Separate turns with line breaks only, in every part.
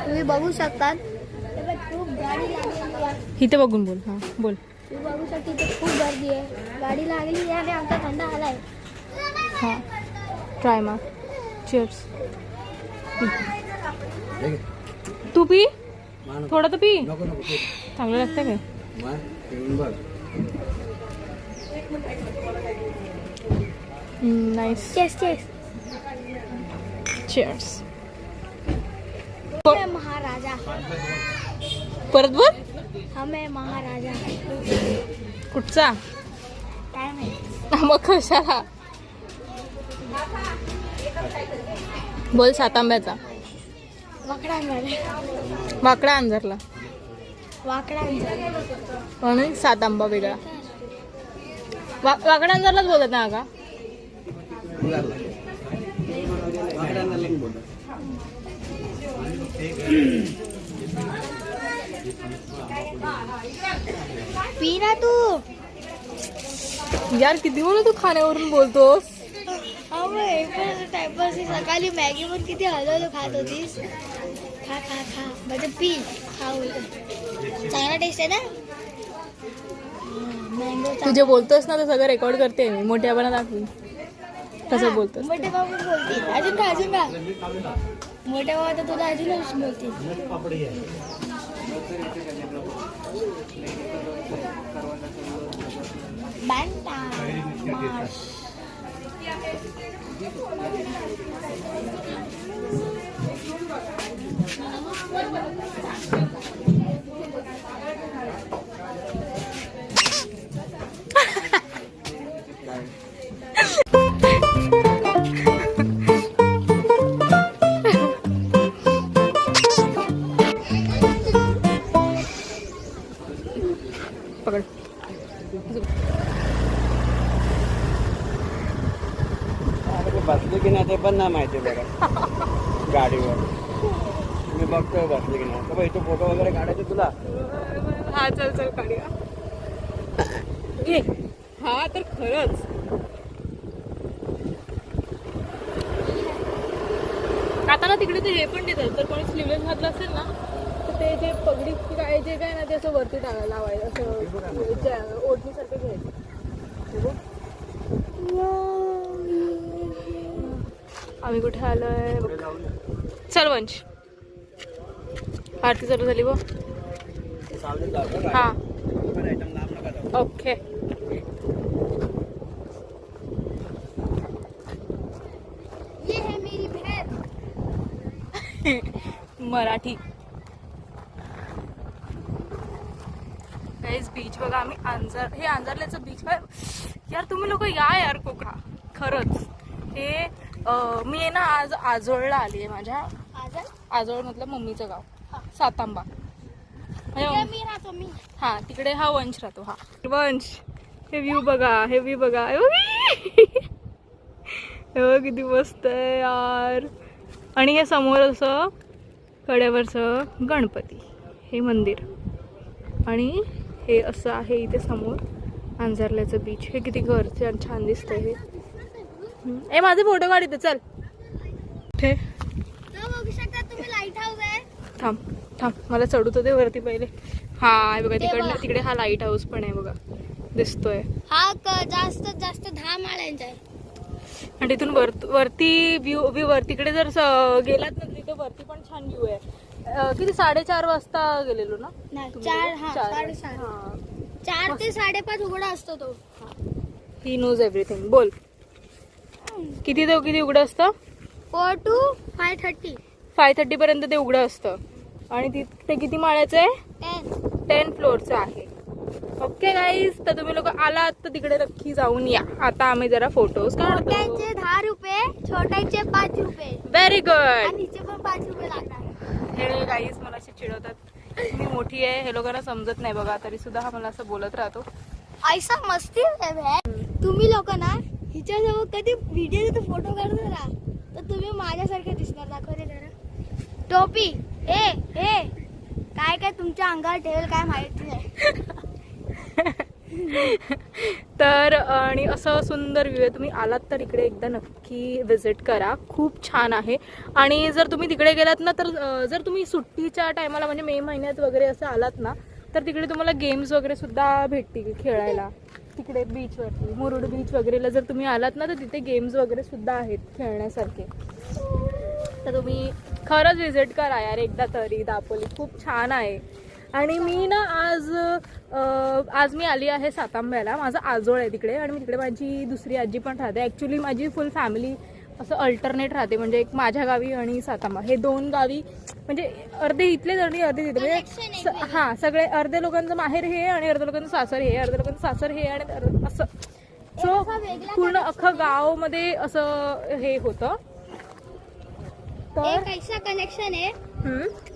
तुम्ही बघू शकतात खूप गाडी लागलेली आहे.
इथे बघून बोल. हा बोल.
तुम्ही बघू शकता इथे खूप गर्दी आहे. गाडी लागली आहे आणि आमचा थंडा आलाय.
हा ट्राय मार. चिअर्स. तू पी थोडं तर पी. चांगलं लागतं काय? नाईस.
चेस चेस.
चिअर्स.
महाराजा.
परत बोल.
हमें महाराजा.
कुठचा?
काय माहिती.
मग कशाला बोल. सातांब्याचा.
वाकडा
वाकडा अंजरला
वाकडा
म्हणून सातांबा वेगळा. वाकडा अंजरलाच बोलत ना का?
पी ना तू.
यार किती म्हणून तू खाण्यावरून बोलतोस.
टाइमपास. सकाळी मॅगी पण किती हलवलं खात होतीस. खा खा खा म्हणजे पी. खा चांगला टेस्ट आहे ना. मँगो.
तू जे बोलतोस ना ते सगळं रेकॉर्ड करते मी. मोठ्यापणा दाखवून कसं बोलतोस.
मोठे बाबा बोलतील. अजून का मोठ्या बाबा तर तुला अजून बोलतील. बँटा
पकड.
बसले की नाही ते पण नाही माहिती बघा. गाडीवर मी बघतोय बसले की नाही. तर इथे फोटो वगैरे काढायचे तुला.
हा चल चल काढूया. घे. हा तर खरंच आता ना तिकडे ते हे पण देतात. तर कोणी स्लीवलेस घातलं असेल ना तर ते जे पगडी काय जे काय ना ते असं वरती टाकायला लावायचं. असं ओढणीसारखं घ्यायचं. आम्ही कुठे आलोय. चल वंश. आरती चालू झाली. हा ओके.
ये है मेरी बहन.
मराठी. गाईज बीच बघा. आम्ही हे अंजरल्याचं बीच. यार तुम्ही लोक या यार कोकणा. खरंच हे मी आहे ना आज आजोळला आली आहे. माझ्या आजोळ मधलं मम्मीचं गाव सातांबा.
मी राहतो मी.
हा तिकडे हा वंश राहतो. हा वंश. हे व्ह्यू बघा. हे व्ह्यू बघा. किती मस्त आहे यार. आणि हे समोर असं कड्यावरचं गणपती हे मंदिर. आणि हे असं आहे इथे समोर अंजरल्याचं बीच. हे किती घरचे आणि छान दिसतंय. हे माझे फोटो काढ इथे. चल कुठे
बघू शकता तुम्ही लाईट हाऊस आहे.
थांब थांब मला चढू तर दे वरती पहिले. हा आहे बघा तिकडनं तिकडे हा लाईट हाऊस पण आहे बघा. दिसतोय.
हा जास्तीत जास्त 10 माळ्यांचा आहे.
आणि तिथून वरती व्ह्यू तिकडे जर गेलात ना तिथे वरती पण छान व्ह्यू आहे. किती 4:30 वाजता गेलेलो ना.
4 ते 5:30 उघडा असतो तो.
He knows everything. बोल. किती उघडं असतं.
4 to 5:30.
5:30 पर्यंत ते उघडं असतं. आणि ते किती माळ्याचं आहे. 10 फ्लोअरचं आहे. Okay guys. तर तुम्ही लोक आलात तर तिकडे नक्की जाऊन या. आता आम्ही जरा फोटोज काढतो.
मोठ्यांचे 10 रुपये छोट्यांचे 5 रुपये.
Very good.
आणि हिचे पण 5 रुपये लागणार.
हे गाईज मला असे चिडवतात. मी मोठी आहे हे लोकांना समजत नाही बघा. तरी सुद्धा हा मला असं बोलत राहतो.
ऐसा मस्ती है. तुम्ही लोक ना हिच्याजवळ कधी व्हिडिओ फोटो काढतो ना तर तुम्ही माझ्यासारखे दिसणार. दाखव रे जरा टोपी. हे काय काय तुमच्या अंगावर ठेवेल काय माहिती नाही.
तर आणि असं सुंदर व्ह्यू आहे. तुम्ही आलात तर इकडे एकदा नक्की विजिट करा, खूप छान आहे. आणि जर तुम्ही तिकडे गेलात ना तर जर तुम्ही सुट्टीच्या टायमाला म्हणजे मे महिन्यात वगैरे असं आलात ना तर तिकडे तुम्हाला गेम्स वगैरे सुद्धा भेटतील खेळायला. तिकडे बीचवरती मुरुड बीच वगैरेला जर तुम्ही आलात ना तर तिथे गेम्स वगैरे सुद्धा आहेत खेळण्यासारखे. तर तुम्ही खरंच विजिट करा यार एकदा तरी. दापोली खूप छान आहे. आणि मी ना आज मी आली आहे सातांब्याला. माझं आजोळ आहे तिकडे आणि मी तिकडे माझी दुसरी आजी पण राहते. ॲक्च्युली माझी फुल फॅमिली असं अल्टरनेट राहते, म्हणजे एक माझ्या गावी आणि सातांबा हे दोन गावी, म्हणजे अर्धे इथलेच आणि अर्धे तिथे, म्हणजे हां सगळे अर्धे लोकांचं माहेर हे आणि अर्ध्या लोकांचं सासर हे, अर्ध्या लोकांचं सासर हे आणि असं. सो पूर्ण अख्खं गावमध्ये असं हे होतं.
एक ऐसा कनेक्शन आहे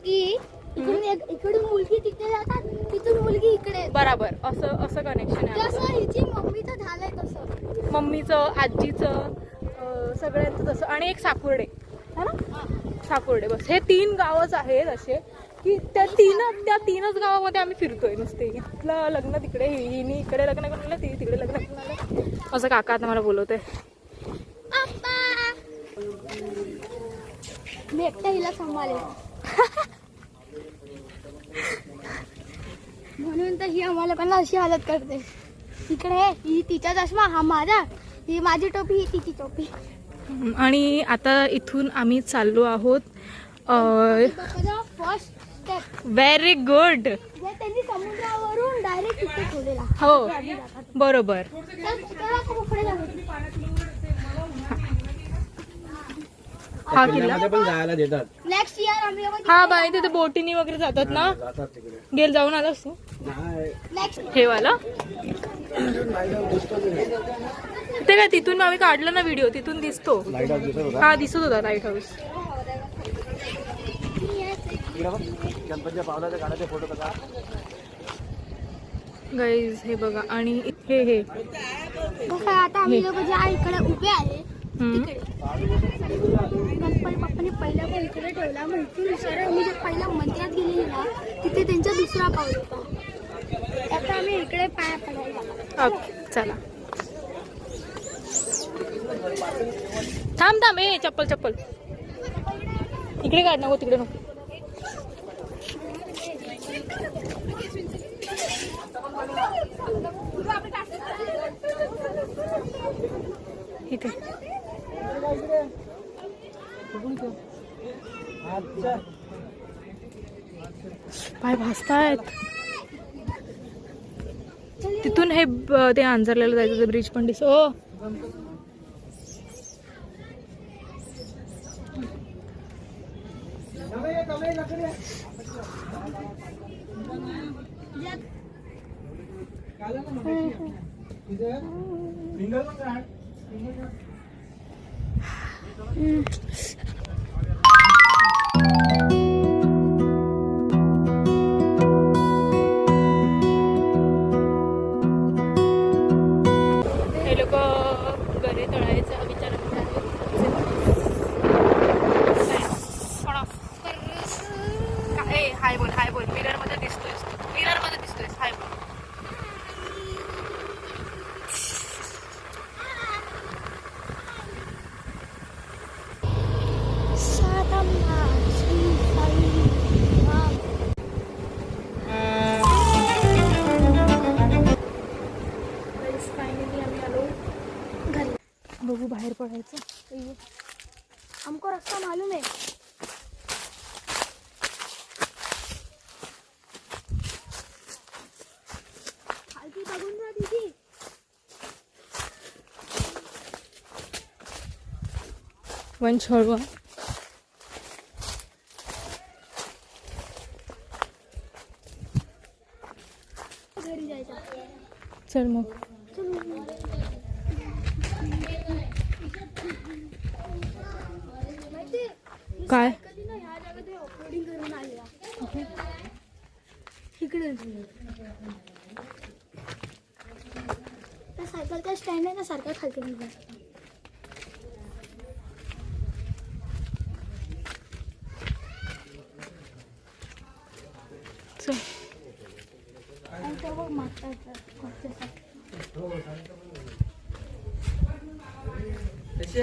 की इकडून मुलगी तिकडे जातात, तिथून मुलगी इकडे.
बरोबर, असं कनेक्शन आहे.
जसं हिची मम्मीचं झालंय तसं,
मम्मीचं आजीचं सगळ्यांचं तसं. आणि एक साकुर्डे है ना, साकुर्डे. बस हे 3 गावच आहेत असे की त्या तीनच गावामध्ये आम्ही फिरतोय नुसते. इथलं लग्न तिकडे, हिनी इकडे लग्न करून आलं, ती तिकडे लग्न करून आलं. असं काका आता मला बोलवतोय.
मी एकट्या हिला सांभाळेल म्हणून तर ही आम्हाला पण अशी हालत करते. इकडे ही तिचा चष्मा, हा माझा, ही माझी टोपी, ही तिची टोपी.
आणि आता इथून आम्ही चाललो आहोत.
First step
very good.
त्यांनी समुद्रावरून डायरेक्ट तिथे ठेवलेला.
हो बरोबर. हा किल्ला
पण जायला देतात.
नेक्स्ट इयर आम्ही
हा बाई तिथे बोटीनी वगैरे जातात ना.
जातात तिकडे.
गेल जाऊन आलास तू?
नाही.
नेक्स्ट
हे वाला ते काय तिथून आम्ही काढलं ना व्हिडिओ, तिथून दिसतो.
लाईट हाऊस दिसत होता.
हा दिसत होता लाईट हाऊस.
इकडे बघ, गणपतीच्या पावलाचे काढायचे फोटो कसा.
गाईज हे बघा. आणि हे
बघा आता आम्ही लोक ज्या इकडे उभे आहे तिकडे गणपती बाप्पाने पहिला पण इकडे ठेवला. मग इथून सरळ आम्ही जे पहिल्या मंदिरात गेलेली ना तिथे त्यांचा दुसरा पाऊल होता. आता आम्ही इकडे पाया पडायला.
ओके चला. थांब ए चप्पल इकडे काढ, नको तिकडे नको. इथे पाय भासतायत. तिथून हे ते अंजरलेलं जायचं ब्रिज पण दिसो. हे लोक गरे तळायचा विचार करत आहेत. हाय बोल मिरर मध्ये दिसतोय हाय बोल. बघू बाहेर पडायचं.
हमको रास्ता मालूम है. खालती बघून जा दीदी.
वंश हळवा.
घरी जायचा.
चल मग. काय
कधी ना ह्या जागेत ऑफरोडिंग करून आलेला इकडे. त्या सायकलचा स्टँड आहे ना सारखा खालती निघा.
चल
सर्व मागतात.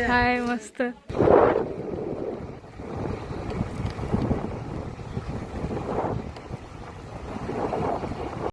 हाय मस्त.